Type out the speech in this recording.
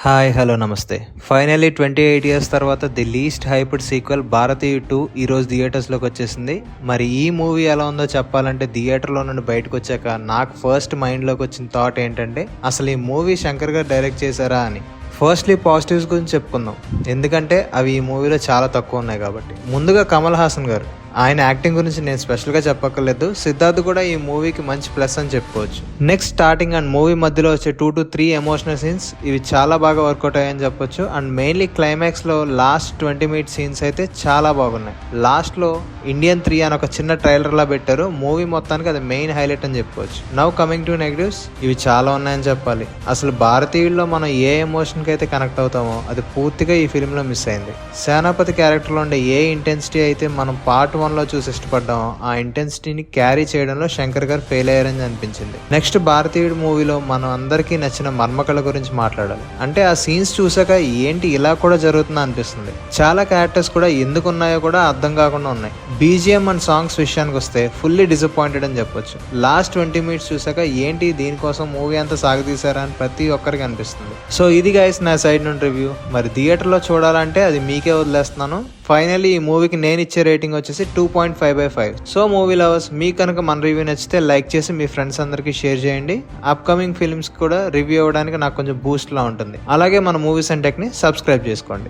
Hi hello నమస్తే. Finally 28 years తర్వాత the least hyped sequel భారతీయ 2 ఈరోజు థియేటర్స్లోకి వచ్చేసింది. మరి ఈ మూవీ ఎలా ఉందో చెప్పాలంటే థియేటర్లో నుండి బయటకు వచ్చాక నాకు ఫస్ట్ మైండ్లోకి వచ్చిన థాట్ ఏంటంటే అసలు ఈ మూవీ శంకర్ గారు డైరెక్ట్ చేశారా అని. ఫస్ట్లీ పాజిటివ్స్ గురించి చెప్పుకుందాం, ఎందుకంటే అవి ఈ మూవీలో చాలా తక్కువ ఉన్నాయి కాబట్టి. ముందుగా కమల్ హాసన్ గారు, ఆయన యాక్టింగ్ గురించి నేను స్పెషల్గా చెప్పక్కర్లేదు. సిద్ధార్థ్ కూడా ఈ మూవీకి మంచి ప్లస్ అని చెప్పుకోవచ్చు. నెక్స్ట్ స్టార్టింగ్ అండ్ మూవీ మధ్యలో వచ్చే 2 to 3 ఎమోషనల్ సీన్స్ ఇవి చాలా బాగా వర్కౌట్ అయ్యాయని చెప్పొచ్చు. అండ్ మెయిన్లీ క్లైమాక్స్లో లాస్ట్ 20 minute సీన్స్ అయితే చాలా బాగున్నాయి. లాస్ట్లో ఇండియన్ 3 అని ఒక చిన్న ట్రైలర్లా పెట్టారు. మూవీ మొత్తానికి అది మెయిన్ హైలైట్ అని చెప్పుకోవచ్చు. నౌ కమింగ్ టు నెగటివ్స్, ఇవి చాలా ఉన్నాయని చెప్పాలి. అసలు భారతీయుల్లో మనం ఏ ఎమోషన్కి అయితే కనెక్ట్ అవుతామో అది పూర్తిగా ఈ ఫిల్మ్లో మిస్ అయింది. సేనాపతి క్యారెక్టర్లో ఉండే ఏ ఇంటెన్సిటీ అయితే మనం పార్ట్ 1లో చూసి ఇష్టపడ్డామో ఆ ఇంటెన్సిటీని క్యారీ చేయడంలో శంకర్ గారు ఫెయిల్ అయ్యారని అనిపించింది. నెక్స్ట్ భారతీయుడు మూవీలో మనం అందరికీ నచ్చిన మర్మకళ గురించి మాట్లాడాలి. అంటే ఆ సీన్స్ చూసాక ఏంటి ఇలా కూడా జరుగుతుందా అనిపిస్తుంది. చాలా క్యారెక్టర్స్ కూడా ఎందుకు ఉన్నాయో కూడా అర్థం కాకుండా ఉన్నాయి. బీజిఎం అండ్ సాంగ్స్ విషయానికి వస్తే ఫుల్లీ డిసప్పాయింటెడ్ అని చెప్పొచ్చు. లాస్ట్ 20 minutes చూసాక ఏంటి దీనికోసం మూవీ అంతా సాగదీశారా అని ప్రతి ఒక్కరికి అనిపిస్తుంది. సో ఇది గైస్ నా సైడ్ నుండి రివ్యూ. మరి థియేటర్లో చూడాలంటే అది మీకే వదిలేస్తున్నాను. ఫైనల్లీ ఈ మూవీకి నేను ఇచ్చే రేటింగ్ వచ్చేసి 2.5/5. సో మూవీ లవర్స్, మీకు కనుక మన రివ్యూ నచ్చితే లైక్ చేసి మీ ఫ్రెండ్స్ అందరికీ షేర్ చేయండి. అప్కమింగ్ ఫిల్మ్స్ కూడా రివ్యూ అవ్వడానికి నాకు కొంచెం బూస్ట్లా ఉంటుంది. అలాగే మన మూవీస్ అండ్ టెక్ని సబ్స్క్రైబ్ చేసుకోండి.